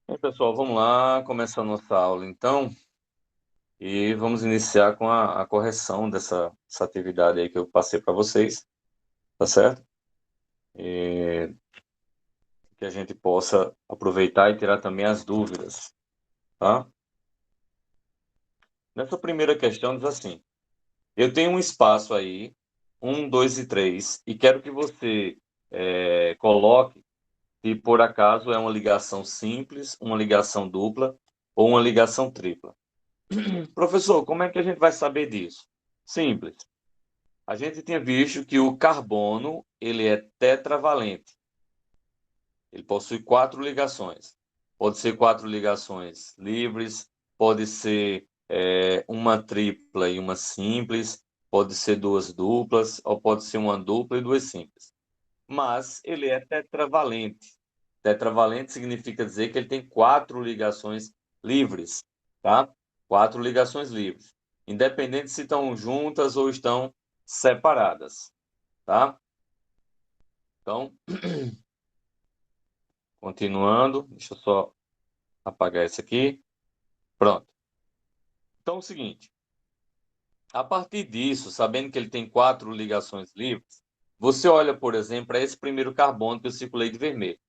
Bem, pessoal, vamos lá, começar a nossa aula então, e vamos iniciar com a correção dessa atividade aí que eu passei para vocês, tá certo? E que a gente possa aproveitar e tirar também as dúvidas, tá? Nessa primeira questão diz assim: eu tenho um espaço aí, 1, 2 e 3, e quero que você coloque se por acaso é uma ligação simples, uma ligação dupla ou uma ligação tripla. Professor, como é que a gente vai saber disso? Simples. A gente tinha visto que o carbono, ele é tetravalente. Ele possui 4 ligações. Pode ser 4 ligações livres, pode ser uma tripla e uma simples, pode ser 2 duplas, ou pode ser uma dupla e 2 simples. Mas ele é tetravalente. Tetravalente significa dizer que ele tem 4 ligações livres, tá? 4 ligações livres, independente se estão juntas ou estão separadas, tá? Então, continuando, deixa eu só apagar isso aqui. Pronto. Então, é o seguinte, a partir disso, sabendo que ele tem 4 ligações livres, você olha, por exemplo, para esse primeiro carbono que eu circulei de vermelho,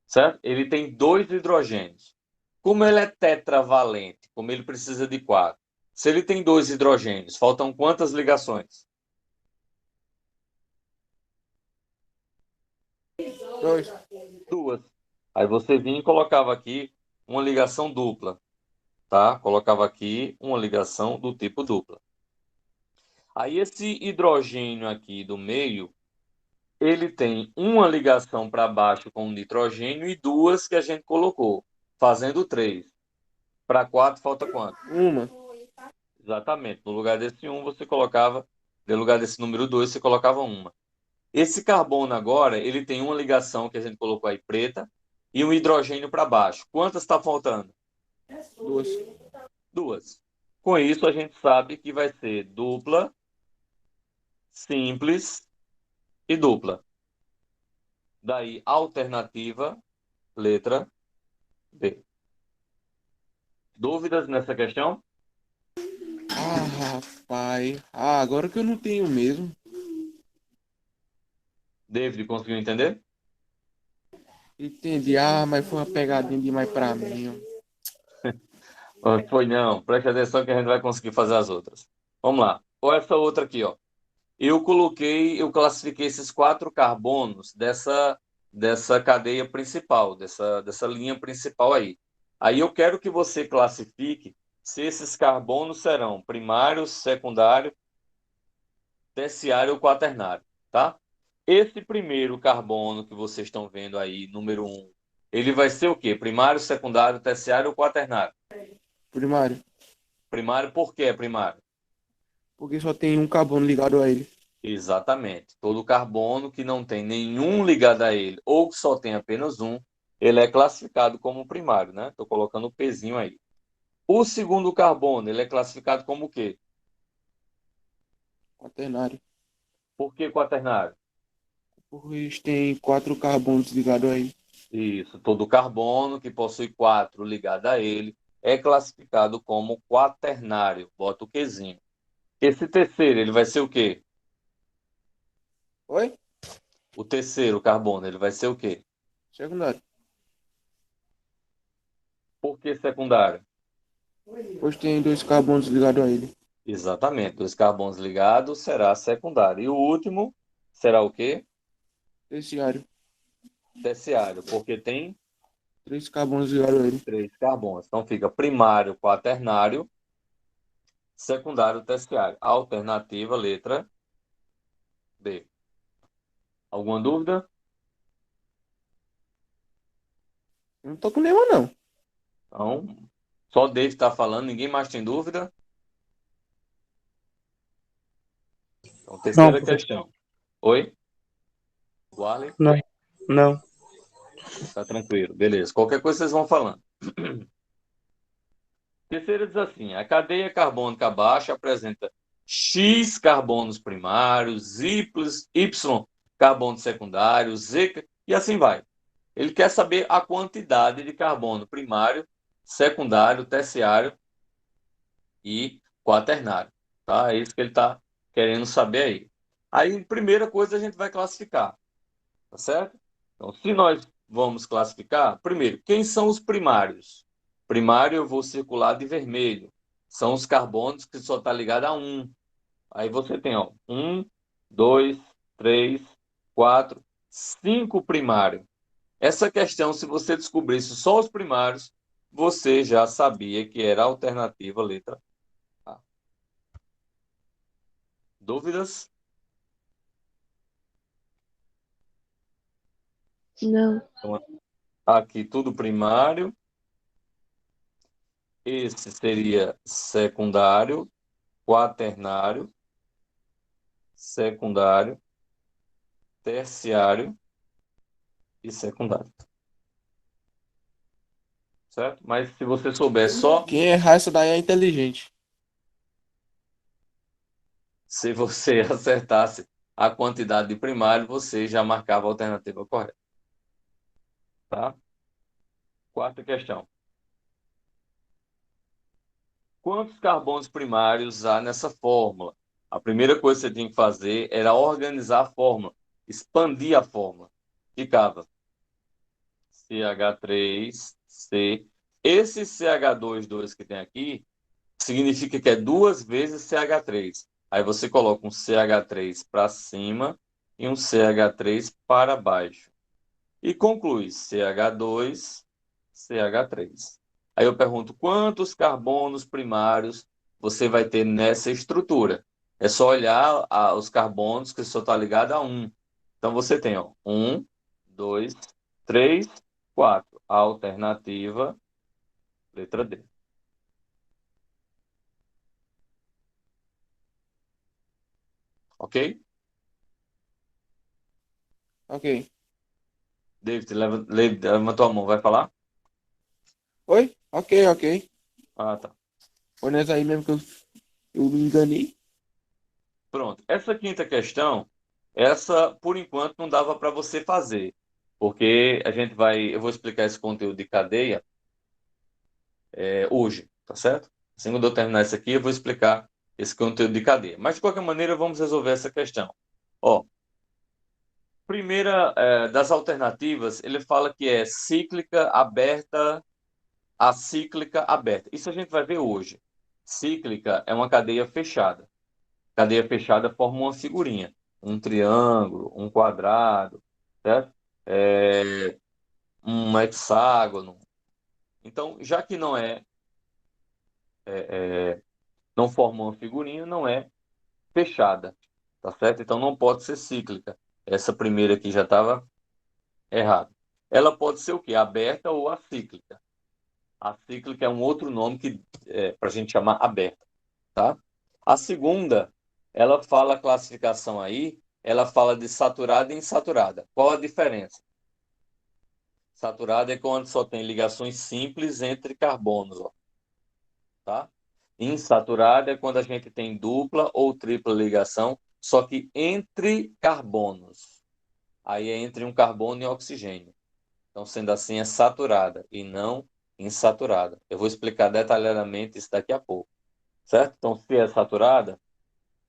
certo? Ele tem 2 hidrogênios. Como ele é tetravalente, como ele precisa de 4, se ele tem 2 hidrogênios, faltam quantas ligações? Dois. 2. Aí você vinha e colocava aqui uma ligação dupla, tá? Colocava aqui uma ligação do tipo dupla. Aí esse hidrogênio aqui do meio, ele tem uma ligação para baixo com o nitrogênio e 2 que a gente colocou, fazendo 3. Para 4 falta quanto? Uma. Exatamente. No lugar desse 1 você colocava, no lugar desse número 2 você colocava uma. Esse carbono agora, ele tem uma ligação que a gente colocou aí preta e um hidrogênio para baixo. Quantas está faltando? Duas. 2. Com isso, a gente sabe que vai ser dupla, simples e dupla. Daí, alternativa, letra B. Dúvidas nessa questão? Rapaz. Agora que eu não tenho mesmo. David, conseguiu entender? Entendi. Mas foi uma pegadinha demais pra mim, ó. Foi não. Preste atenção que a gente vai conseguir fazer as outras. Vamos lá. Olha essa outra aqui, ó. Eu classifiquei esses 4 carbonos dessa cadeia principal, dessa linha principal aí. Aí eu quero que você classifique se esses carbonos serão primário, secundário, terciário ou quaternário, tá? Esse primeiro carbono que vocês estão vendo aí, número 1, ele vai ser o quê? Primário, secundário, terciário ou quaternário? Primário. Primário, por que é primário? Porque só tem um carbono ligado a ele. Exatamente. Todo carbono que não tem nenhum ligado a ele ou que só tem apenas um, ele é classificado como primário, né? Estou colocando o pezinho aí. O segundo carbono, ele é classificado como o quê? Quaternário. Por que quaternário? Porque eles têm 4 carbonos ligados a ele. Isso, todo carbono que possui 4 ligado a ele é classificado como quaternário. Bota o quezinho. Esse terceiro, ele vai ser o quê? Oi? O terceiro carbono, ele vai ser o quê? Secundário. Por que secundário? Pois tem 2 carbonos ligados a ele. Exatamente, 2 carbonos ligados será secundário. E o último será o quê? Terciário. Terciário, porque tem 3 carbonos ligados a ele. 3 carbonos. Então fica primário, quaternário, secundário, terciário. Alternativa, letra B. Alguma dúvida? Eu não tô com nenhuma, não. Então, só o David está falando, ninguém mais tem dúvida? Então, Não, terceira professor. questão. Oi? Wally? Não, não. Tá tranquilo, beleza. Qualquer coisa vocês vão falando. Terceira diz assim: a cadeia carbônica baixa apresenta X carbonos primários, Y carbonos secundários, Z, e assim vai. Ele quer saber a quantidade de carbono primário, secundário, terciário e quaternário. Tá? É isso que ele está querendo saber aí. Aí, primeira coisa, a gente vai classificar. Tá certo? Então, se nós vamos classificar, primeiro, quem são os primários? Primário eu vou circular de vermelho. São os carbonos que só está ligado a um. Aí você tem, ó, um, dois, três, quatro, cinco primários. Essa questão, se você descobrisse só os primários, você já sabia que era a alternativa letra A. Dúvidas? Não. Então, aqui tudo primário. Esse seria secundário, quaternário, secundário, terciário e secundário. Certo? Mas se você souber só, Quem errar isso daí é inteligente. se você acertasse a quantidade de primário, você já marcava a alternativa correta. Tá? Quarta questão. Quantos carbonos primários há nessa fórmula? A primeira coisa que você tinha que fazer era organizar a fórmula, expandir a fórmula. Ficava CH3C. Esse CH2 que tem aqui significa que é duas vezes CH3. Aí você coloca um CH3 para cima e um CH3 para baixo. E conclui CH2, CH3. Aí eu pergunto, quantos carbonos primários você vai ter nessa estrutura? É só olhar os carbonos que só está ligado a um. Então você tem, ó, um, dois, três, quatro. A alternativa, letra D. Ok? Ok. David, levantou a mão, vai falar? Oi? Ok, ok. Ah, tá. Foi nessa aí mesmo que eu me enganei. Pronto. Essa quinta questão, essa, por enquanto, não dava para você fazer, porque eu vou explicar esse conteúdo de cadeia hoje, tá certo? Assim, quando eu terminar isso aqui, eu vou explicar esse conteúdo de cadeia. Mas, de qualquer maneira, vamos resolver essa questão. Ó, primeira, das alternativas, ele fala que é cíclica, aberta, acíclica, aberta. Isso a gente vai ver hoje. Cíclica é uma cadeia fechada. Cadeia fechada forma uma figurinha, um triângulo, um quadrado, certo? Um hexágono. Então, já que não forma uma figurinha, não é fechada, tá certo? Então, não pode ser cíclica. Essa primeira aqui já estava errada. Ela pode ser o quê? Aberta ou acíclica. Acíclica é um outro nome que para a gente chamar aberta, tá? A segunda, ela fala a classificação aí, ela fala de saturada e insaturada. Qual a diferença? Saturada é quando só tem ligações simples entre carbonos, ó, tá? Insaturada é quando a gente tem dupla ou tripla ligação, só que entre carbonos. Aí é entre um carbono e oxigênio. Então, sendo assim, é saturada e não insaturada. Eu vou explicar detalhadamente isso daqui a pouco, certo? Então, se é saturada,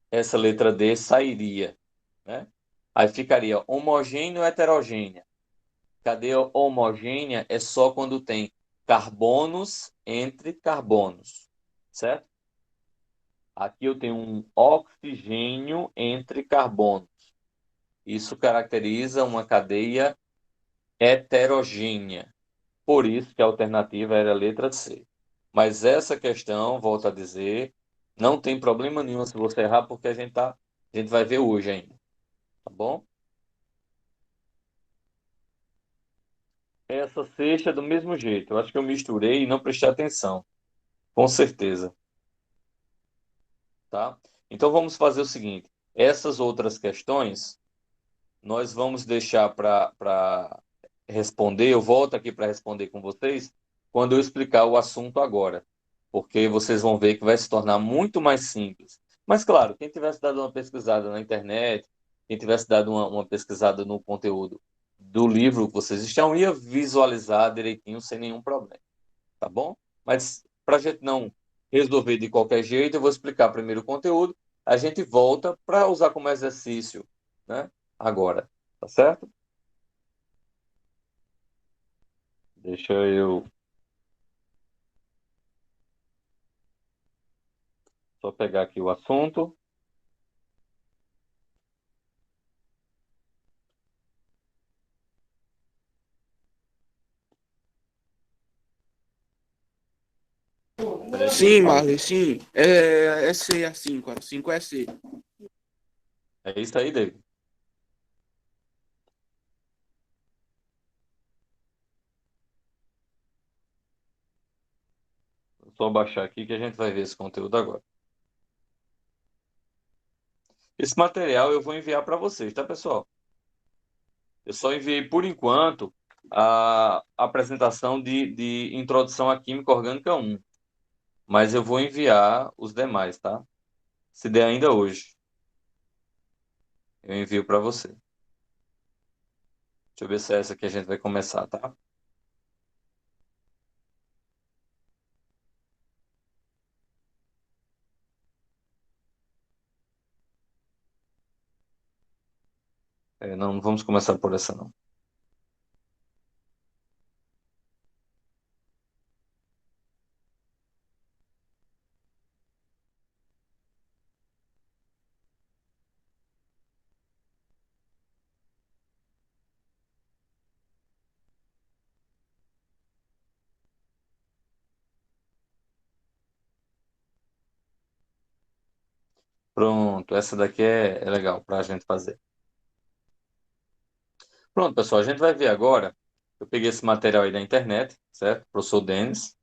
essa letra D sairia, né? Aí ficaria homogêneo ou heterogênea. Cadeia homogênea é só quando tem carbonos entre carbonos, certo? Aqui eu tenho um oxigênio entre carbonos. Isso caracteriza uma cadeia heterogênea. Por isso que a alternativa era a letra C. Mas essa questão, volto a dizer, não tem problema nenhum se você errar, porque a gente vai ver hoje ainda, tá bom? Essa sexta é do mesmo jeito. Eu acho que eu misturei e não prestei atenção. Com certeza, tá? Então vamos fazer o seguinte: essas outras questões nós vamos deixar para responder. Eu volto aqui para responder com vocês quando eu explicar o assunto agora, porque vocês vão ver que vai se tornar muito mais simples. Mas claro, quem tivesse dado uma pesquisada na internet, quem tivesse dado uma pesquisada no conteúdo do livro que vocês estão, ia visualizar direitinho sem nenhum problema, tá bom? Mas para a gente não resolver de qualquer jeito, eu vou explicar primeiro o conteúdo, a gente volta para usar como exercício, né? Agora, tá certo? Deixa eu só pegar aqui o assunto. Sim, Marley, sim. É C a 5, a 5 é C. É isso aí, David. Vou só baixar aqui que a gente vai ver esse conteúdo agora. Esse material eu vou enviar para vocês, tá, pessoal? Eu só enviei, por enquanto, a apresentação de Introdução à Química Orgânica 1. Mas eu vou enviar os demais, tá? Se der ainda hoje, eu envio para você. Deixa eu ver se é essa que a gente vai começar, tá? Não vamos começar por essa, não. Pronto, essa daqui é legal para a gente fazer. Pronto, pessoal, a gente vai ver agora. Eu peguei esse material aí da internet, certo? Professor Denis,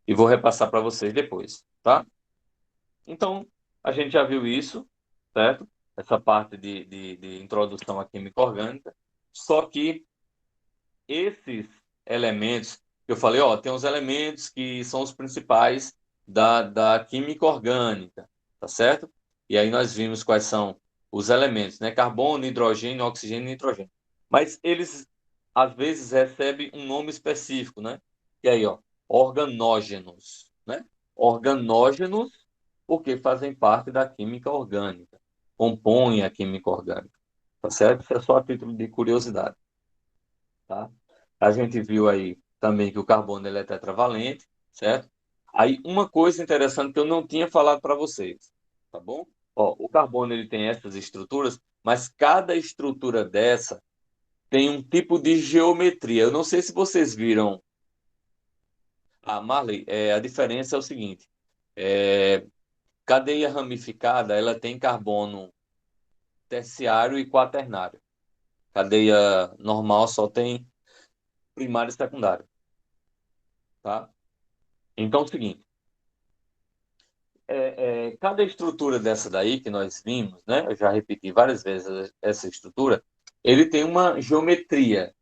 e vou repassar para vocês depois, tá? Então, a gente já viu isso, certo? Essa parte de introdução à química orgânica. Só que esses elementos, eu falei, ó, tem os elementos que são os principais da química orgânica, tá certo? E aí nós vimos quais são os elementos, né? Carbono, hidrogênio, oxigênio e nitrogênio. Mas eles, às vezes, recebem um nome específico, né? E aí, ó, organógenos, né? Organógenos, porque fazem parte da química orgânica, compõem a química orgânica, tá certo? Isso é só a título de curiosidade, tá? A gente viu aí também que o carbono ele é tetravalente, certo? Aí uma coisa interessante que eu não tinha falado para vocês, tá bom? Ó, o carbono ele tem essas estruturas, mas cada estrutura dessa tem um tipo de geometria. Eu não sei se vocês viram. Ah, Marley, a diferença é o seguinte: é, cadeia ramificada ela tem carbono terciário e quaternário. Cadeia normal só tem primário e secundário, tá? Então, é o seguinte, cada estrutura dessa daí que nós vimos, né? Eu já repeti várias vezes essa estrutura, ele tem uma geometria,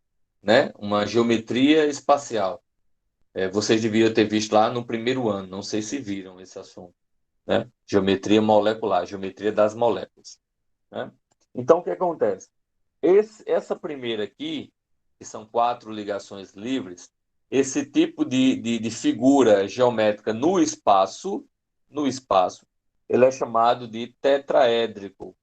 né? Uma geometria espacial. Vocês deviam ter visto lá no primeiro ano, não sei se viram esse assunto, né? Geometria molecular, geometria das moléculas, né? Então, o que acontece? Essa primeira aqui, que são quatro ligações livres, esse tipo de figura geométrica no espaço, ele é chamado de tetraédrico,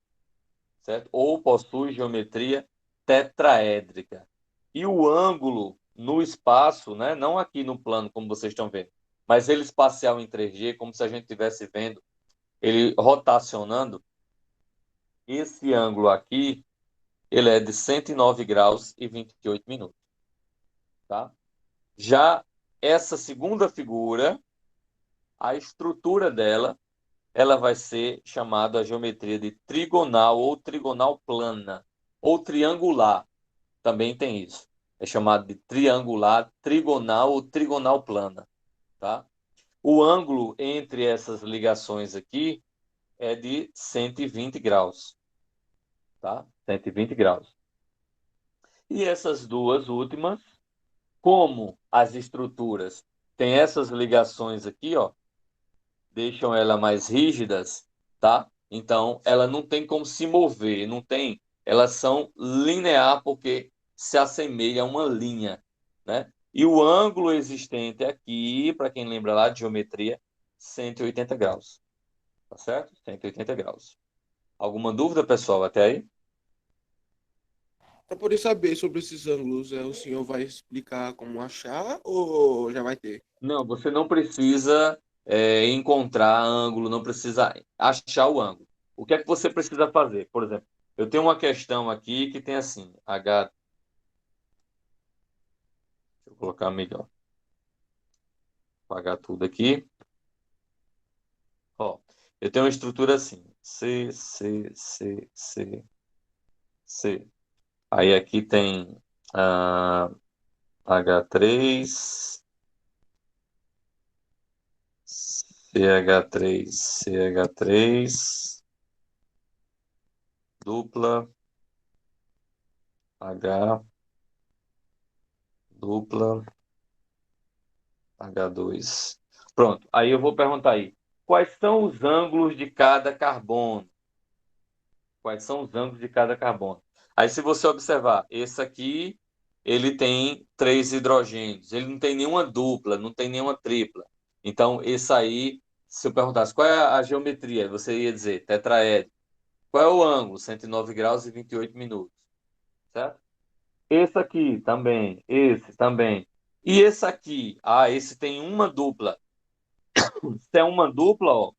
certo? Ou possui geometria tetraédrica. E o ângulo no espaço, né? Não aqui no plano, como vocês estão vendo, mas ele espacial em 3D, como se a gente estivesse vendo ele rotacionando, esse ângulo aqui, ele é de 109 graus e 28 minutos, tá? Já essa segunda figura, a estrutura dela, ela vai ser chamada a geometria de trigonal ou trigonal plana, ou triangular, também tem isso. É chamado de triangular, trigonal ou trigonal plana, tá? O ângulo entre essas ligações aqui é de 120 graus, tá? 120 graus. E essas duas últimas, como as estruturas têm essas ligações aqui, ó, deixam ela mais rígidas, tá? Então, ela não tem como se mover, não tem, elas são linear porque se assemelha a uma linha, né? E o ângulo existente aqui, para quem lembra lá de geometria, 180 graus. Tá certo? 180 graus. Alguma dúvida, pessoal, até aí? Para poder saber sobre esses ângulos, o senhor vai explicar como achar ou já vai ter? Não, você não precisa encontrar ângulo, não precisa achar o ângulo. O que é que você precisa fazer? Por exemplo, eu tenho uma questão aqui que tem assim, H. Deixa eu colocar melhor. Apagar tudo aqui. Ó, eu tenho uma estrutura assim, C, C, C, C, C. Aí aqui tem H3, CH3, CH3, dupla, H, dupla, H2. Pronto, aí eu vou perguntar aí, quais são os ângulos de cada carbono? Quais são os ângulos de cada carbono? Aí se você observar, esse aqui, ele tem 3 hidrogênios, ele não tem nenhuma dupla, não tem nenhuma tripla. Então, esse aí, se eu perguntasse qual é a geometria, você ia dizer tetraédrico. Qual é o ângulo? 109 graus e 28 minutos, certo? Esse aqui também, esse também. E esse aqui? Ah, esse tem uma dupla. Se é uma dupla, ó,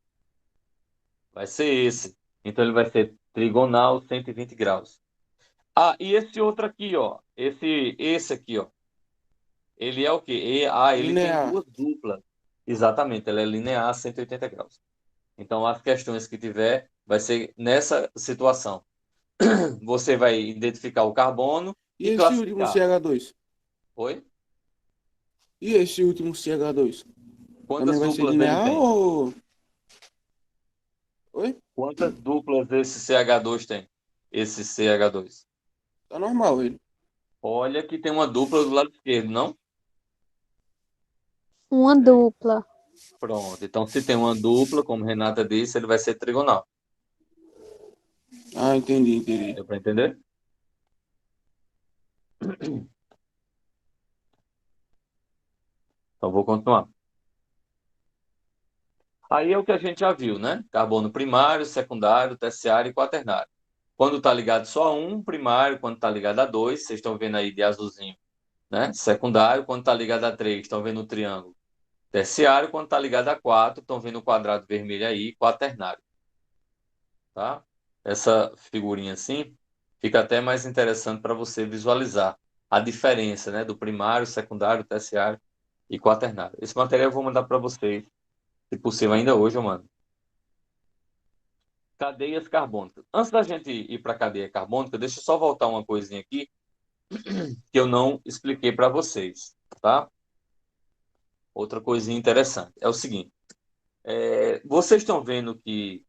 vai ser esse. Então ele vai ser trigonal, 120 graus. Ah, e esse outro aqui, ó. Esse aqui, ó. Ele é o quê? Ele tem Linear. duas duplas. Exatamente, ele é linear, 180 graus. Então, as questões que tiver, vai ser nessa situação. Você vai identificar o carbono E e esse último classificar. CH2? Oi? E esse último CH2? Também Quantas vai ser duplas ele linear tem? ou. Oi? Quantas duplas esse CH2 tem? Esse CH2. Tá normal ele. Olha que tem uma dupla do lado esquerdo, não? Uma É. dupla. Pronto. Então, se tem uma dupla, como Renata disse, ele vai ser trigonal. Ah, entendi, entendi. Deu para entender? Então, vou continuar. Aí é o que a gente já viu, né? Carbono primário, secundário, terciário e quaternário. Quando está ligado só a um, primário. Quando está ligado a dois, vocês estão vendo aí de azulzinho, né? Secundário. Quando está ligado a três, estão vendo o triângulo. Terciário. Quando está ligado a quatro, estão vendo o quadrado vermelho aí, quaternário. Tá? Essa figurinha assim fica até mais interessante para você visualizar a diferença, né? Do primário, secundário, terciário e quaternário. Esse material eu vou mandar para vocês, se possível ainda hoje, eu mando. Cadeias carbônicas. Antes da gente ir para a cadeia carbônica, deixa eu só voltar uma coisinha aqui que eu não expliquei para vocês, tá? Outra coisinha interessante. É o seguinte, vocês estão vendo que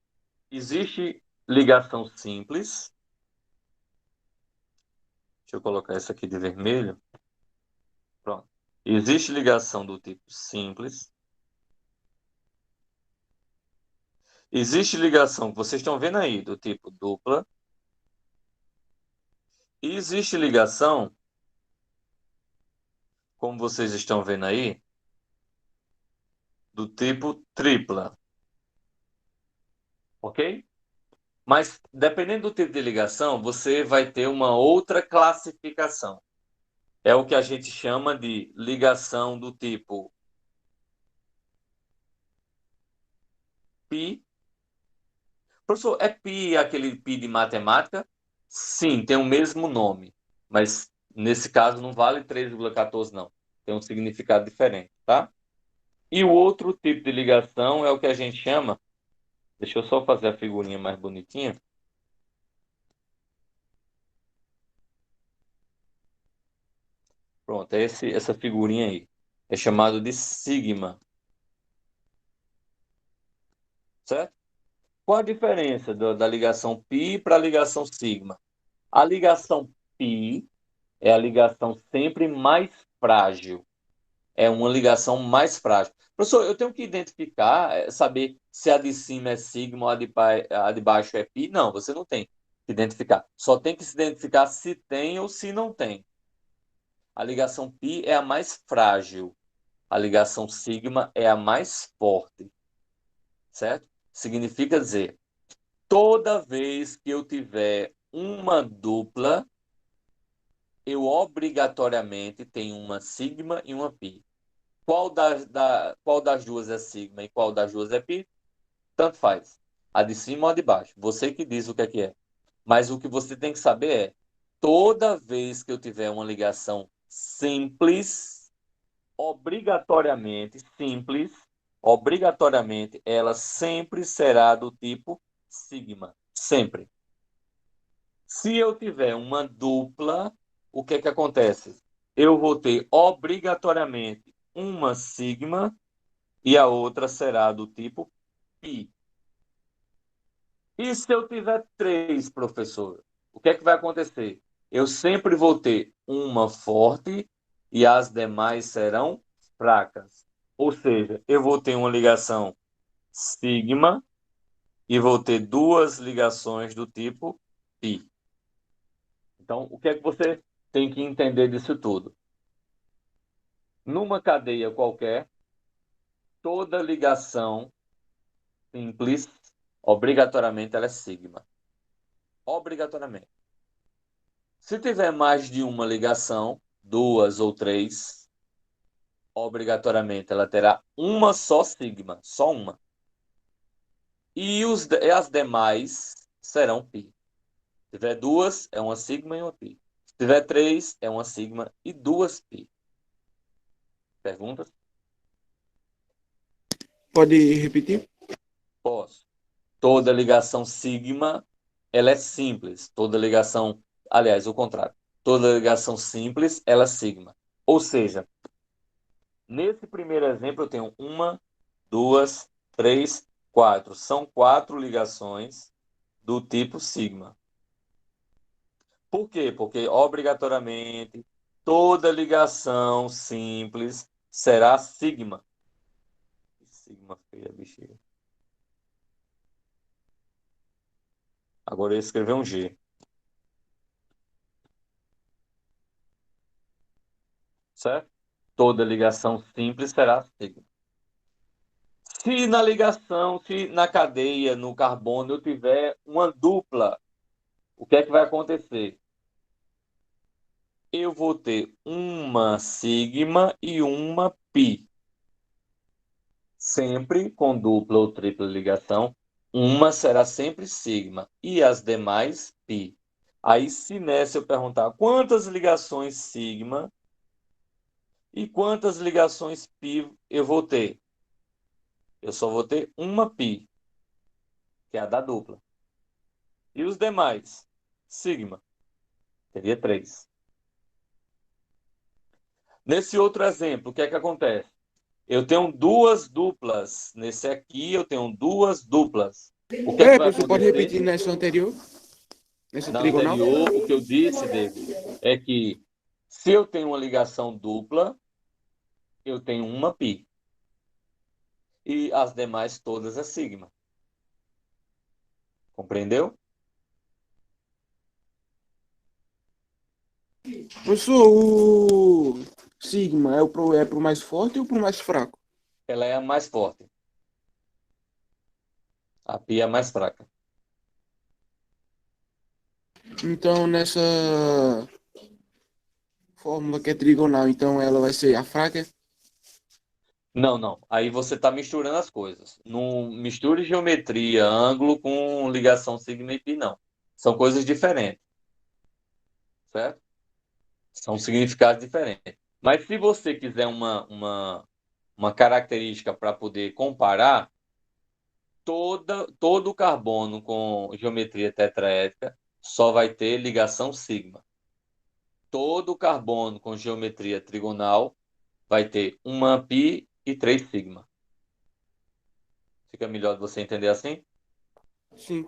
existe ligação simples. Deixa eu colocar essa aqui de vermelho. Pronto. Existe ligação do tipo simples. Existe ligação que vocês estão vendo aí do tipo dupla. E existe ligação, como vocês estão vendo aí, do tipo tripla. Ok? Mas, dependendo do tipo de ligação, você vai ter uma outra classificação. É o que a gente chama de ligação do tipo pi. Professor, é pi aquele pi de matemática? Sim, tem o mesmo nome. Mas, nesse caso, não vale 3,14, não. Tem um significado diferente, tá? E o outro tipo de ligação é o que a gente chama. Deixa eu só fazer a figurinha mais bonitinha. Pronto, é essa figurinha aí. É chamado de sigma, certo? Qual a diferença da ligação π para a ligação sigma? A ligação π é a ligação sempre mais frágil. É uma ligação mais frágil. Professor, eu tenho que identificar, saber se a de cima é sigma ou a de baixo é π? Não, você não tem que identificar. Só tem que se identificar se tem ou se não tem. A ligação π é a mais frágil. A ligação sigma é a mais forte. Certo? Significa dizer, toda vez que eu tiver uma dupla, eu obrigatoriamente tenho uma sigma e uma π. Qual das duas é sigma e qual das duas é π? Tanto faz. A de cima ou a de baixo. Você que diz o que é que é. Mas o que você tem que saber é, toda vez que eu tiver uma ligação simples, obrigatoriamente, ela sempre será do tipo sigma. Sempre. Se eu tiver uma dupla, o que é que acontece? Eu vou ter obrigatoriamente uma sigma e a outra será do tipo π. E se eu tiver três, professor? O que é que vai acontecer? Eu sempre vou ter uma forte e as demais serão fracas. Ou seja, eu vou ter uma ligação sigma e vou ter duas ligações do tipo π. Então, o que é que você tem que entender disso tudo? Numa cadeia qualquer, toda ligação simples, obrigatoriamente, ela é sigma. Obrigatoriamente. Se tiver mais de uma ligação, duas ou três, obrigatoriamente ela terá uma só sigma, só uma. E as demais serão π. Se tiver duas, é uma sigma e uma π. Se tiver três, é uma sigma e duas π. Perguntas? Pode repetir? Posso. Toda ligação sigma, ela é simples. Toda ligação, aliás, o contrário. Toda ligação simples, ela é sigma. Ou seja, nesse primeiro exemplo, eu tenho uma, duas, três, quatro. São quatro ligações do tipo sigma. Por quê? Porque, obrigatoriamente, toda ligação simples será sigma. Sigma feia, bexiga. Agora eu ia escrever um G. Certo? Toda ligação simples será sigma. Se na cadeia, no carbono, eu tiver uma dupla, o que é que vai acontecer? Eu vou ter uma sigma e uma π. Sempre com dupla ou tripla ligação, uma será sempre sigma e as demais π. Aí, se nessa eu perguntar quantas ligações sigma e quantas ligações π eu vou ter, eu só vou ter uma π, que é a da dupla. E os demais? Sigma. Teria três. Nesse outro exemplo, o que é que acontece? Eu tenho duas duplas. Nesse aqui, eu tenho duas duplas. O que é que vai Professor, pode acontecer? repetir nessa anterior? Nessa Na trigonal? anterior, o que eu disse, David, é que se eu tenho uma ligação dupla, eu tenho uma π. E as demais todas é sigma. Compreendeu? Professor, o sigma é pro mais forte ou pro mais fraco? Ela é a mais forte. A π é a mais fraca. Então, nessa fórmula que é trigonal, então ela vai ser a fraca? Não, não. Aí você está misturando as coisas. Não misture geometria, ângulo com ligação sigma e π, não. São coisas diferentes, certo? São significados diferentes. Mas se você quiser uma característica para poder comparar, todo carbono com geometria tetraédrica só vai ter ligação sigma. Todo carbono com geometria trigonal vai ter uma π e três sigma. Fica melhor de você entender assim? Sim.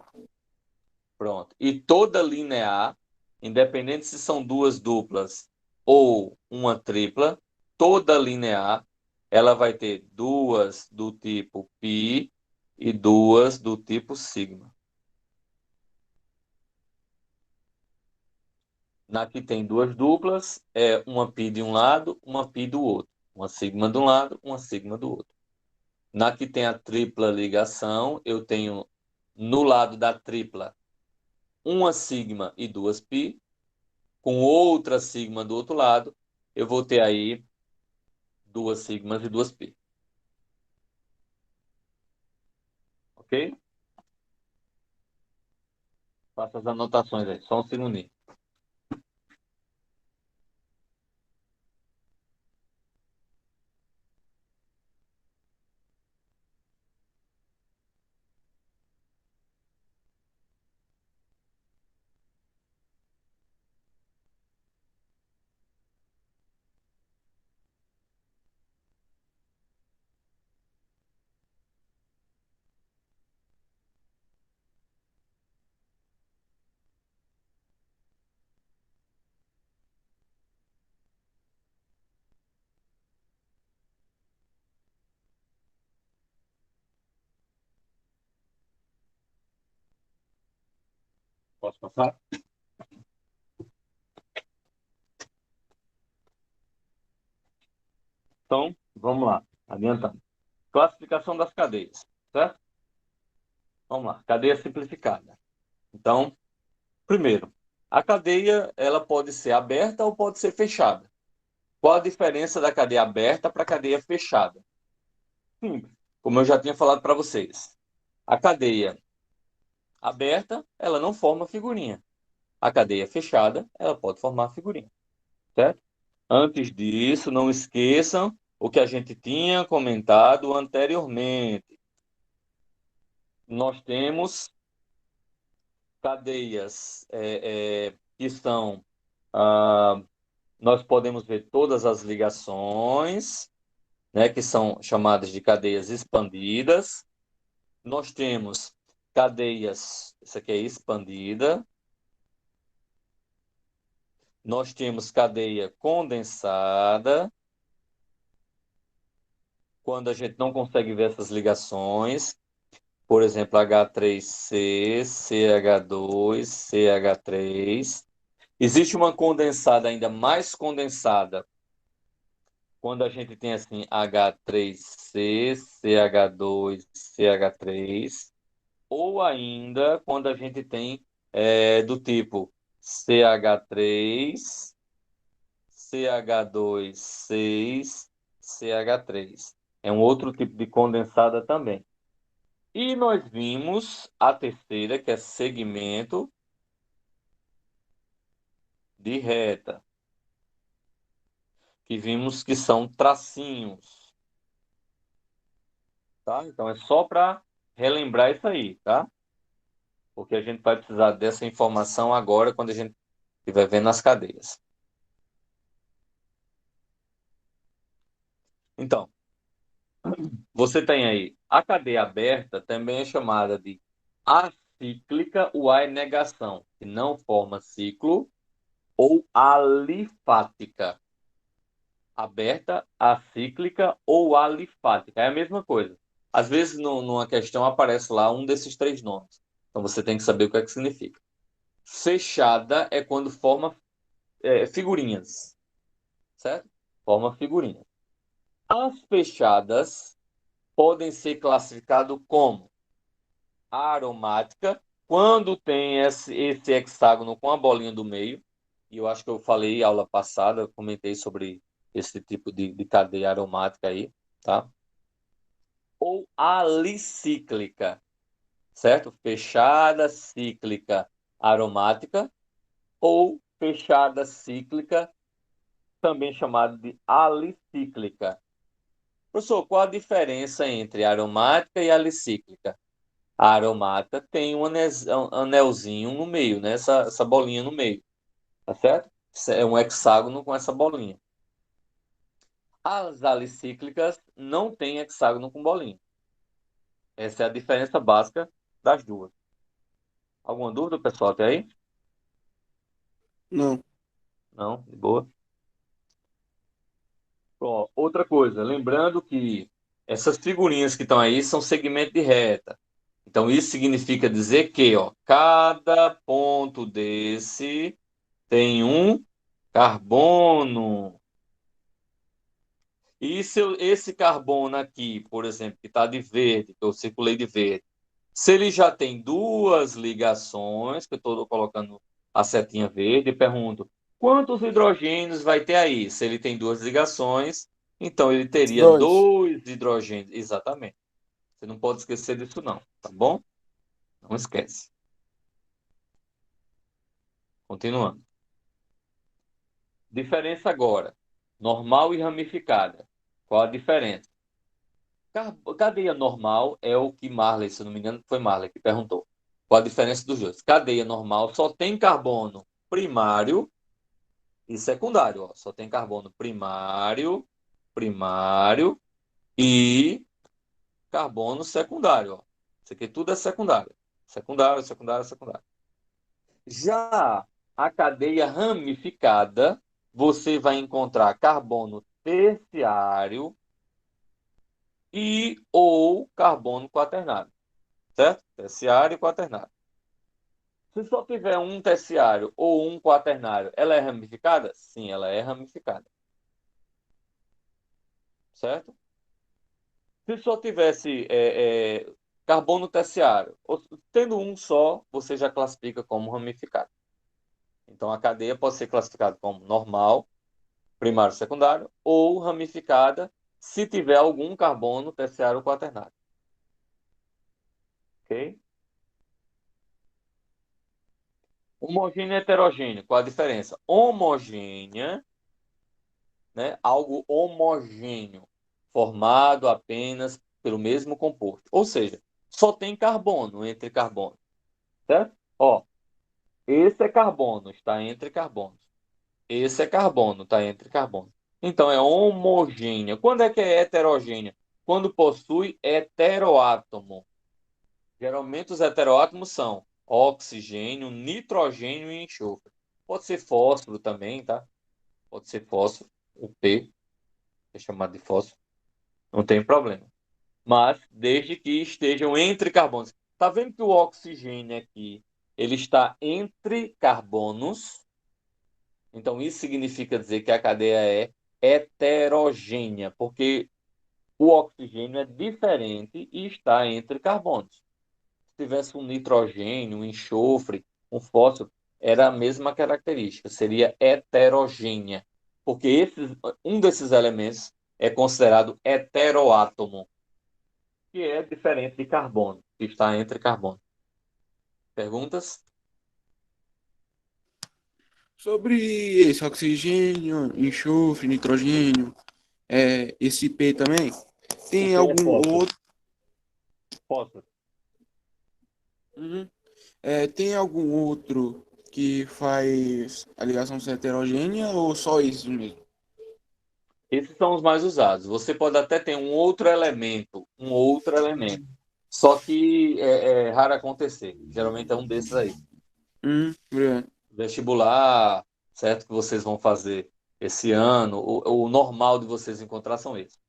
Pronto. E toda linear, independente se são duas duplas ou uma tripla, toda linear, ela vai ter duas do tipo π e duas do tipo sigma. Na que tem duas duplas, é uma π de um lado, uma π do outro. Uma sigma de um lado, uma sigma do outro. Na que tem a tripla ligação, eu tenho no lado da tripla uma sigma e duas π, com outra sigma do outro lado, eu vou ter aí duas sigmas e duas π. Ok? Faça as anotações aí, só um segundinho. Posso passar? Então, vamos lá, adiantando. Classificação das cadeias, certo? Vamos lá, cadeia simplificada. Então, primeiro, a cadeia ela pode ser aberta ou pode ser fechada. Qual a diferença da cadeia aberta para a cadeia fechada? Simples, como eu já tinha falado para vocês. A cadeia aberta, ela não forma figurinha. A cadeia fechada, ela pode formar figurinha, certo? Antes disso, não esqueçam o que a gente tinha comentado anteriormente. Nós temos cadeias que são... nós podemos ver todas as ligações, né, que são chamadas de cadeias expandidas. Nós temos cadeias, isso aqui é expandida. Nós temos cadeia condensada, quando a gente não consegue ver essas ligações. Por exemplo, H3C, CH2, CH3. Existe uma condensada ainda mais condensada, quando a gente tem assim H3C, CH2, CH3, ou ainda quando a gente tem do tipo CH3, CH2, 6, CH3. É um outro tipo de condensada também. E nós vimos a terceira, que é segmento de reta, que vimos que são tracinhos, tá? Então é só para relembrar isso aí, tá? Porque a gente vai precisar dessa informação agora quando a gente estiver vendo as cadeias. Então, você tem aí a cadeia aberta, também é chamada de acíclica, o A é negação, que não forma ciclo, ou alifática. Aberta, acíclica ou alifática. É a mesma coisa. Às vezes, numa questão, aparece lá um desses três nomes. Então, você tem que saber o que é que significa. Fechada é quando forma figurinhas, certo? Forma figurinha. As fechadas podem ser classificadas como aromática, quando tem esse hexágono com a bolinha do meio, e eu acho que eu falei aula passada, eu comentei sobre esse tipo de cadeia aromática aí, tá? Ou alicíclica, certo? Fechada cíclica aromática, ou fechada cíclica, também chamada de alicíclica. Professor, qual a diferença entre aromática e alicíclica? A aromática tem um anelzinho no meio, né? Essa bolinha no meio, tá certo? É um hexágono com essa bolinha. As alicíclicas não têm hexágono com bolinha. Essa é a diferença básica das duas. Alguma dúvida, pessoal, até aí? Não. Não? De boa. Ó, outra coisa, lembrando que essas figurinhas que estão aí são segmento de reta. Então, isso significa dizer que, ó, cada ponto desse tem um carbono. E se esse carbono aqui, por exemplo, que está de verde, que eu circulei de verde, se ele já tem duas ligações, que eu estou colocando a setinha verde, eu pergunto, quantos hidrogênios vai ter aí? Se ele tem duas ligações, então ele teria Dois. dois hidrogênios. Exatamente. Você não pode esquecer disso, não, tá bom? Não esquece. Continuando. Diferença agora. Normal e ramificada. Qual a diferença? Cadeia normal é o que Marley, se eu não me engano, foi Marley que perguntou. Qual a diferença dos dois? Cadeia normal só tem carbono primário e secundário. Ó. Só tem carbono primário e carbono secundário. Ó. Isso aqui tudo é secundário. Secundário, secundário, secundário. Já a cadeia ramificada, você vai encontrar carbono terciário e ou carbono quaternário, certo? Terciário e quaternário. Se só tiver um terciário ou um quaternário, ela é ramificada? Sim, ela é ramificada, certo? Se só tivesse carbono terciário, tendo um só, você já classifica como ramificado. Então, a cadeia pode ser classificada como normal, primário, secundário, ou ramificada, se tiver algum carbono terciário ou quaternário. Ok? Homogêneo e heterogêneo, qual a diferença? Homogênea, né? Algo homogêneo, formado apenas pelo mesmo composto. Ou seja, só tem carbono entre carbonos, certo? Ó, esse é carbono, está entre carbonos. Esse é carbono, está entre carbonos. Então é homogênea. Quando é que é heterogênea? Quando possui heteroátomo. Geralmente os heteroátomos são oxigênio, nitrogênio e enxofre. Pode ser fósforo também, tá? Pode ser fósforo, o P, é chamado de fósforo, não tem problema. Mas desde que estejam entre carbonos. Tá vendo que o oxigênio aqui, ele está entre carbonos? Então isso significa dizer que a cadeia é heterogênea, porque o oxigênio é diferente e está entre carbonos. Se tivesse um nitrogênio, um enxofre, um fósforo, era a mesma característica, seria heterogênea, porque um desses elementos é considerado heteroátomo, que é diferente de carbono, que está entre carbono. Perguntas? Sobre esse oxigênio, enxofre, nitrogênio, esse P também, O tem P é algum fósforo. outro. Fósforo. Uhum. Tem algum outro que faz a ligação ser heterogênea ou só isso mesmo? Esses são os mais usados. Você pode até ter um outro elemento. Só que é raro acontecer. Geralmente é um desses aí. Obrigado. Vestibular, certo? Que vocês vão fazer esse ano, o normal de vocês encontrar são esses.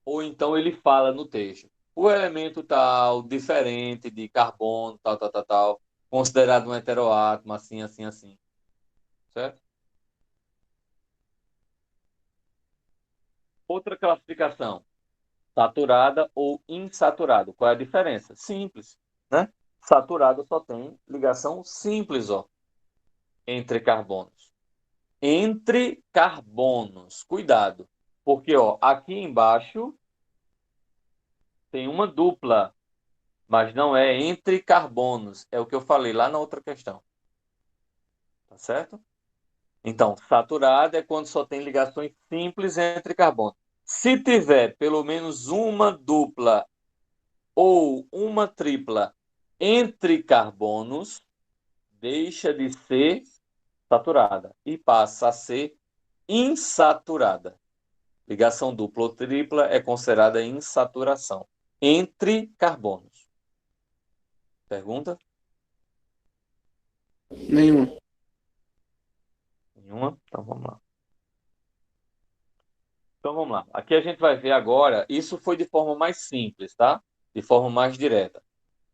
Ou então ele fala no texto, o elemento tal, diferente de carbono, tal, tal, tal, tal, considerado um heteroátomo, assim, assim, assim, certo? Outra classificação, saturada ou insaturada. Qual é a diferença? Simples, né? Saturada só tem ligação simples, ó, entre carbonos. Entre carbonos. Cuidado, porque ó, aqui embaixo tem uma dupla, mas não é entre carbonos. É o que eu falei lá na outra questão. Tá certo? Então, saturada é quando só tem ligações simples entre carbonos. Se tiver pelo menos uma dupla ou uma tripla entre carbonos, deixa de ser saturada e passa a ser insaturada. Ligação dupla ou tripla é considerada insaturação entre carbonos. Pergunta? Nenhuma. Nenhuma? Então vamos lá. Então vamos lá. Aqui a gente vai ver agora, isso foi de forma mais simples, tá? De forma mais direta.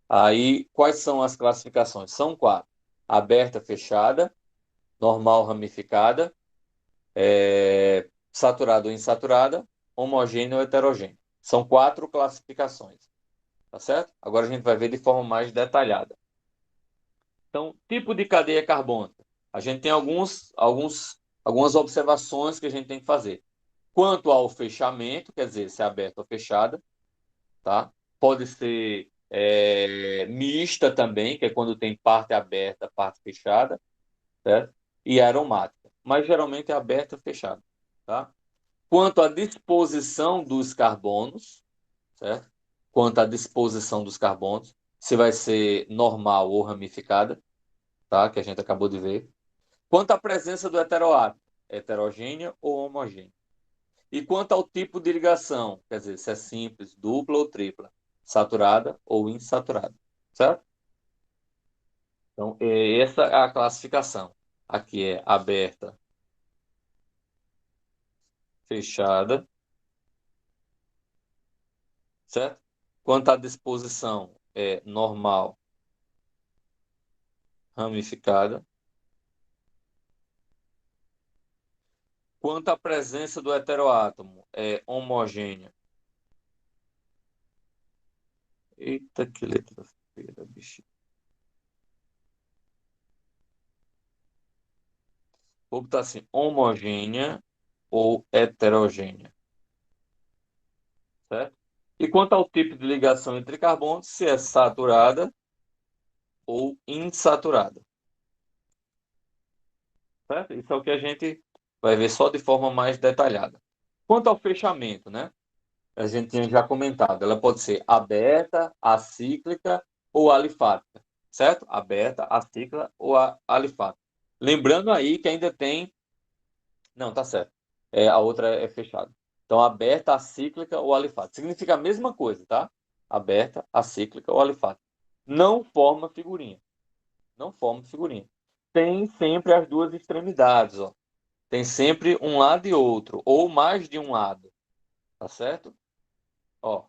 Aí, quais são as classificações? São quatro: aberta, fechada, normal ramificada, saturada ou insaturada, homogênea ou heterogênea. São 4 classificações, tá certo? Agora a gente vai ver de forma mais detalhada. Então, tipo de cadeia carbônica. A gente tem algumas observações que a gente tem que fazer. Quanto ao fechamento, quer dizer, se é aberta ou fechada, tá? Pode ser mista também, que é quando tem parte aberta, parte fechada, certo? E aromática, mas geralmente é aberta ou fechada, tá? Quanto à disposição dos carbonos, certo? Quanto à disposição dos carbonos, se vai ser normal ou ramificada, tá? Que a gente acabou de ver. Quanto à presença do heteroátomo, heterogênea ou homogênea. E quanto ao tipo de ligação, quer dizer, se é simples, dupla ou tripla, saturada ou insaturada, certo? Então, essa é a classificação. Aqui é aberta, fechada, certo? Quanto à disposição, é normal, ramificada. Quanto à presença do heteroátomo, é homogênea. Eita, que letra feia, bicho. Vou botar assim, homogênea ou heterogênea, certo? E quanto ao tipo de ligação entre carbonos, se é saturada ou insaturada, certo? Isso é o que a gente vai ver só de forma mais detalhada. Quanto ao fechamento, né? A gente tinha já comentado, ela pode ser aberta, acíclica ou alifática, certo? Aberta, acíclica ou alifática. Lembrando aí que ainda tem... Não, tá certo. A outra é fechada. Então, aberta, acíclica ou alifática. Significa a mesma coisa, tá? Aberta, acíclica ou alifática. Não forma figurinha. Não forma figurinha. Tem sempre as duas extremidades, ó. Tem sempre um lado e outro, ou mais de um lado, tá certo? Ó,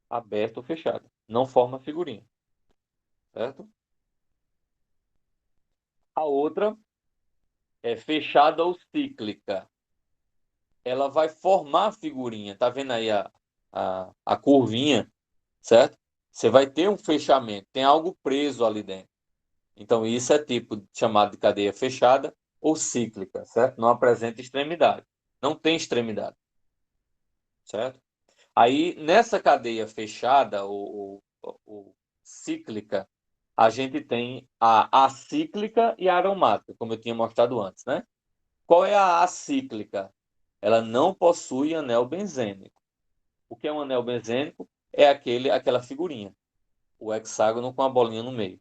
aberto ou fechado. Não forma figurinha, certo? A outra é fechada ou cíclica. Ela vai formar figurinha. Tá vendo aí a curvinha, certo? Você vai ter um fechamento, tem algo preso ali dentro. Então, isso é tipo chamado de cadeia fechada ou cíclica, certo? Não apresenta extremidade. Não tem extremidade, certo? Aí, nessa cadeia fechada ou cíclica, a gente tem a acíclica e a aromática, como eu tinha mostrado antes, né? Qual é a acíclica? Ela não possui anel benzênico. O que é um anel benzênico? É aquela figurinha, o hexágono com a bolinha no meio,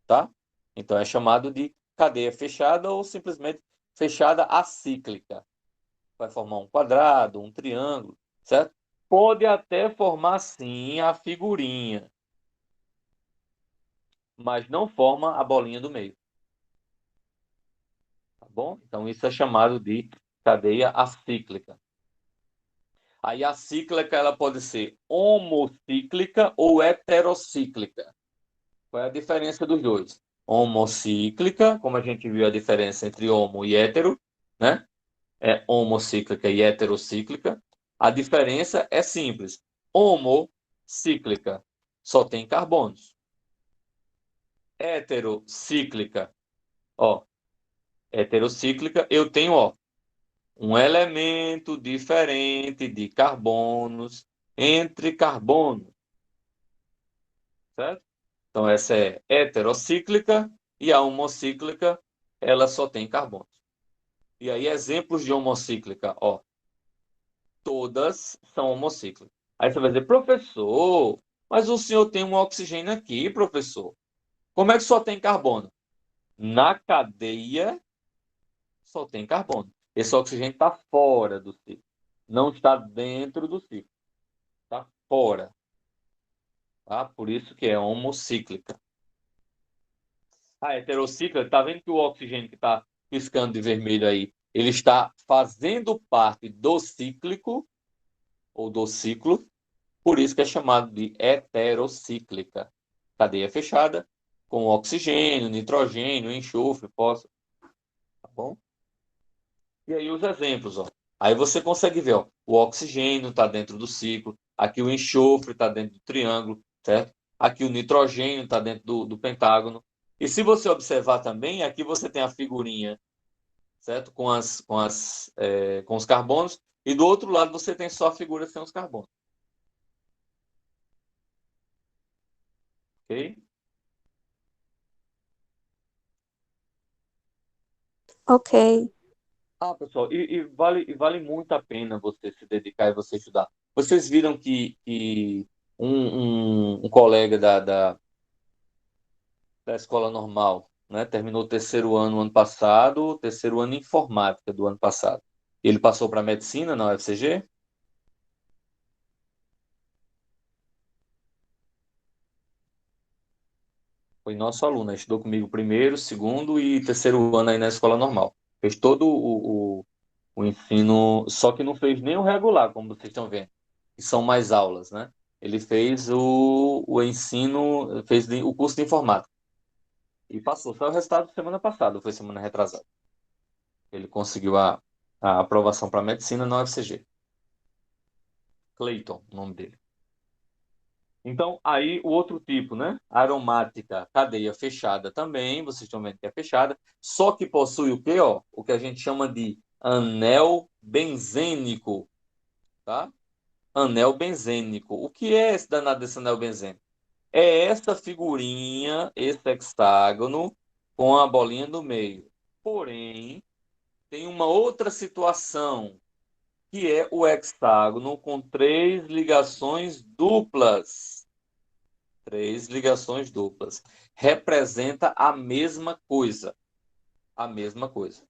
tá? Então é chamado de cadeia fechada ou simplesmente fechada acíclica. Vai formar um quadrado, um triângulo, certo? Pode até formar sim a figurinha, mas não forma a bolinha do meio, tá bom? Então isso é chamado de cadeia acíclica. Aí a cíclica ela pode ser homocíclica ou heterocíclica. Qual é a diferença dos dois? Homocíclica, como a gente viu a diferença entre homo e hétero, né? É homocíclica e heterocíclica. A diferença é simples. Homocíclica só tem carbonos. Heterocíclica, ó, heterocíclica eu tenho, ó, um elemento diferente de carbonos entre carbonos, certo? Então, essa é heterocíclica e a homocíclica, ela só tem carbonos. E aí, exemplos de homocíclica, ó, todas são homocíclicas. Aí você vai dizer, professor, mas o senhor tem um oxigênio aqui, professor. Como é que só tem carbono? Na cadeia, só tem carbono. Esse oxigênio está fora do ciclo. Não está dentro do ciclo. Está fora. Tá? Por isso que é homocíclica. A heterocíclica, está vendo que o oxigênio que está piscando de vermelho aí, ele está fazendo parte do cíclico, ou do ciclo, por isso que é chamado de heterocíclica. Cadeia fechada, com oxigênio, nitrogênio, enxofre, fósforo. bom? E aí os exemplos, ó. Aí você consegue ver, ó, o oxigênio está dentro do ciclo, aqui o enxofre está dentro do triângulo, certo? Aqui o nitrogênio está dentro do pentágono. E se você observar também, aqui você tem a figurinha, certo? Com os carbonos, e do outro lado você tem só a figura sem os carbonos. Ok? Ok. Pessoal, e vale muito a pena você se dedicar e você estudar. Vocês viram que um colega da escola normal, né, terminou o terceiro ano passado, o terceiro ano em informática do ano passado. Ele passou para medicina na UFCG? Foi nosso aluno, né? Estudou comigo primeiro, segundo e terceiro ano aí na escola normal. Fez todo o ensino, só que não fez nem o regular, como vocês estão vendo, que são mais aulas, né? Ele fez o ensino, fez o curso de informática e passou. Foi o resultado semana passada, foi semana retrasada. Ele conseguiu a aprovação para medicina na UFCG. Clayton, o nome dele. Então, aí o outro tipo, né? Aromática, cadeia fechada também, vocês estão vendo que é fechada, só que possui o quê, ó? O que a gente chama de anel benzênico, tá? Anel benzênico. O que é esse danado desse anel benzênico? É essa figurinha, esse hexágono, com a bolinha no meio. Porém, tem uma outra situação, que é o hexágono com três ligações duplas. Três ligações duplas. Representa a mesma coisa. A mesma coisa.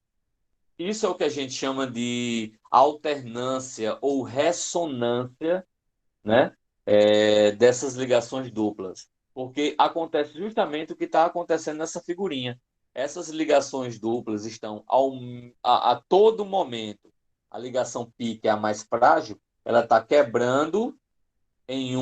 Isso é o que a gente chama de alternância ou ressonância, né? Dessas ligações duplas. Porque acontece justamente o que está acontecendo nessa figurinha. Essas ligações duplas estão a todo momento. A ligação π, que é a mais frágil, ela está quebrando em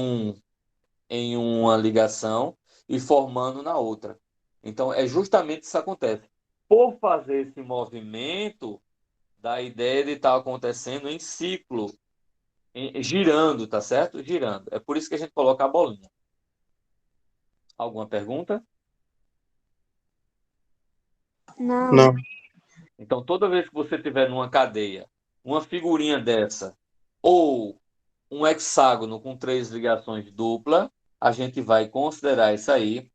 uma ligação e formando na outra. Então, é justamente isso que acontece. Por fazer esse movimento, da ideia de estar acontecendo em ciclo, girando, tá certo? Girando. É por isso que a gente coloca a bolinha. Alguma pergunta? Não. Não. Então, toda vez que você tiver numa cadeia, uma figurinha dessa, ou um hexágono com três ligações dupla, a gente vai considerar isso aí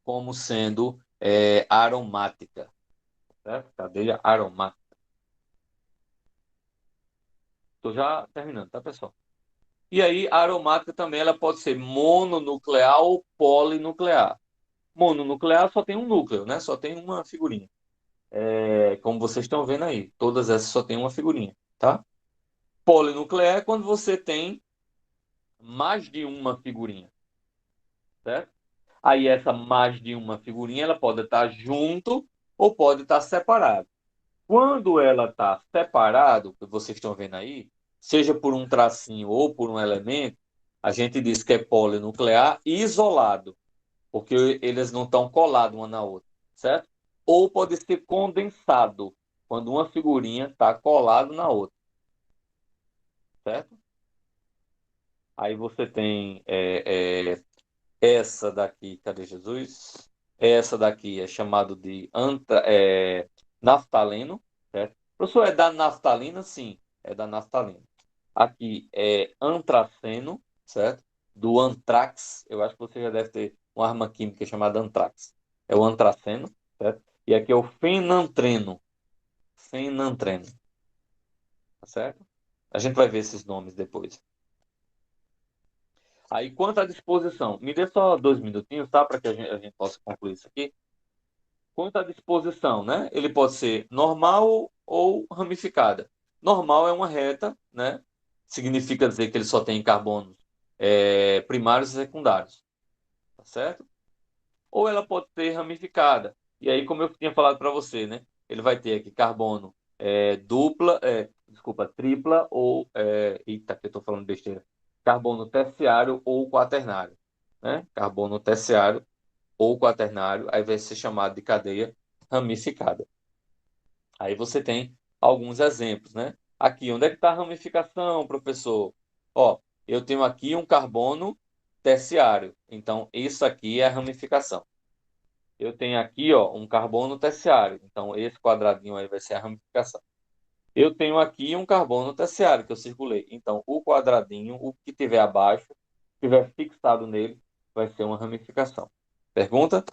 como sendo aromática, certo? Cadeia aromática. Estou já terminando, tá, pessoal? E aí, a aromática também ela pode ser mononuclear ou polinuclear. Mononuclear só tem um núcleo, né? Só tem uma figurinha. Como vocês estão vendo aí, todas essas só tem uma figurinha, tá? Polinuclear é quando você tem mais de uma figurinha, certo? Aí essa mais de uma figurinha, ela pode estar junto ou pode estar separada. Quando ela está separado, que vocês estão vendo aí, seja por um tracinho ou por um elemento, a gente diz que é polinuclear isolado, porque eles não estão colados uma na outra, certo? Ou pode ser condensado, quando uma figurinha está colada na outra, certo? Aí você tem essa daqui, cadê Jesus? Essa daqui é chamado de naftaleno, certo? Professor, é da naftalina? Sim, é da naftalina. Aqui é antraceno, certo? Do antrax. Eu acho que você já deve ter uma arma química chamada antrax. É o antraceno, certo? E aqui é o fenantreno. Fenantreno, tá certo? A gente vai ver esses nomes depois. Aí, quanto à disposição, me dê só 2 minutinhos, tá? Para que a gente possa concluir isso aqui. Quanto à disposição, né? Ele pode ser normal ou ramificada. Normal é uma reta, né? Significa dizer que ele só tem carbonos primários e secundários, tá certo? Ou ela pode ser ramificada. E aí, como eu tinha falado para você, né? Ele vai ter aqui carbono tripla ou eita, que eu estou falando besteira. Carbono terciário ou quaternário, né? Carbono terciário ou quaternário, aí vai ser chamado de cadeia ramificada. Aí você tem alguns exemplos, né? Aqui, onde é que está a ramificação, professor? Ó, eu tenho aqui um carbono terciário. Então, isso aqui é a ramificação. Eu tenho aqui, ó, um carbono terciário. Então, esse quadradinho aí vai ser a ramificação. Eu tenho aqui um carbono terciário que eu circulei. Então, o quadradinho, o que tiver abaixo, tiver fixado nele, vai ser uma ramificação. Pergunta?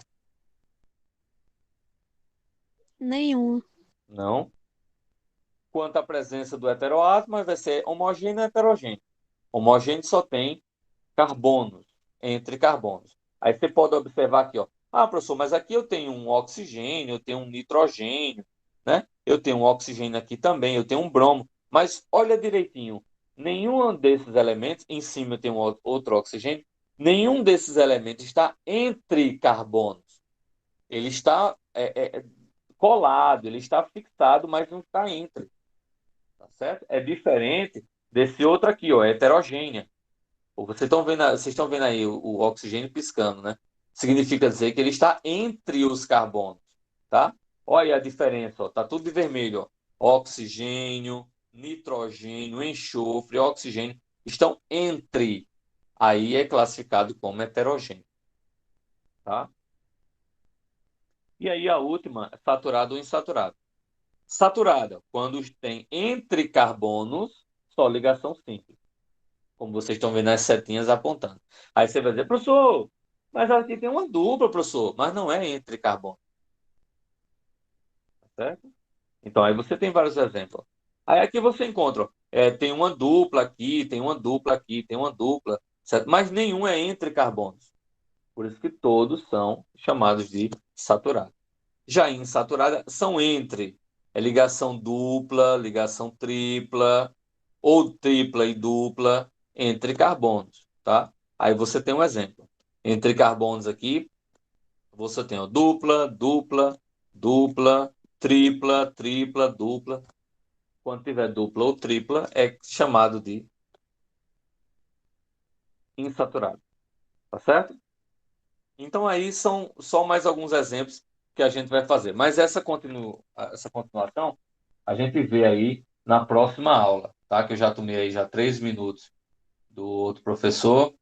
Nenhuma. Não. Quanto à presença do heteroátomo, vai ser homogêneo e heterogêneo. Homogêneo só tem carbonos, entre carbonos. Aí você pode observar aqui, ó. Ah, professor, mas aqui eu tenho um oxigênio, eu tenho um nitrogênio, né? Eu tenho um oxigênio aqui também, eu tenho um bromo. Mas olha direitinho, nenhum desses elementos, em cima eu tenho outro oxigênio, nenhum desses elementos está entre carbonos. Ele está colado, ele está fixado, mas não está entre. Tá certo? É diferente desse outro aqui, ó, heterogênea. Vocês estão vendo aí o oxigênio piscando, né? Significa dizer que ele está entre os carbonos, tá? Olha aí a diferença, ó, tá tudo de vermelho, ó. Oxigênio, nitrogênio, enxofre, oxigênio estão entre. Aí é classificado como heterogêneo, tá? E aí a última, saturado ou insaturado. Saturada, quando tem entre carbonos, só ligação simples, como vocês estão vendo as setinhas apontando. Aí você vai dizer, professor, mas aqui tem uma dupla, professor, mas não é entre carbono, tá certo? Então aí você tem vários exemplos. Aí aqui você encontra, ó, tem uma dupla aqui, tem uma dupla aqui, tem uma dupla, certo? Mas nenhum é entre carbonos. Por isso que todos são chamados de saturados. Já insaturada são entre. É ligação dupla, ligação tripla, ou tripla e dupla entre carbonos, tá? Aí você tem um exemplo. Entre carbonos aqui, você tem ó, dupla, dupla, dupla, tripla, tripla, dupla. Quando tiver dupla ou tripla, é chamado de insaturado, tá certo? Então aí são só mais alguns exemplos que a gente vai fazer. Mas essa continuação a gente vê aí na próxima aula, tá? Que eu já tomei aí já 3 minutos do outro professor.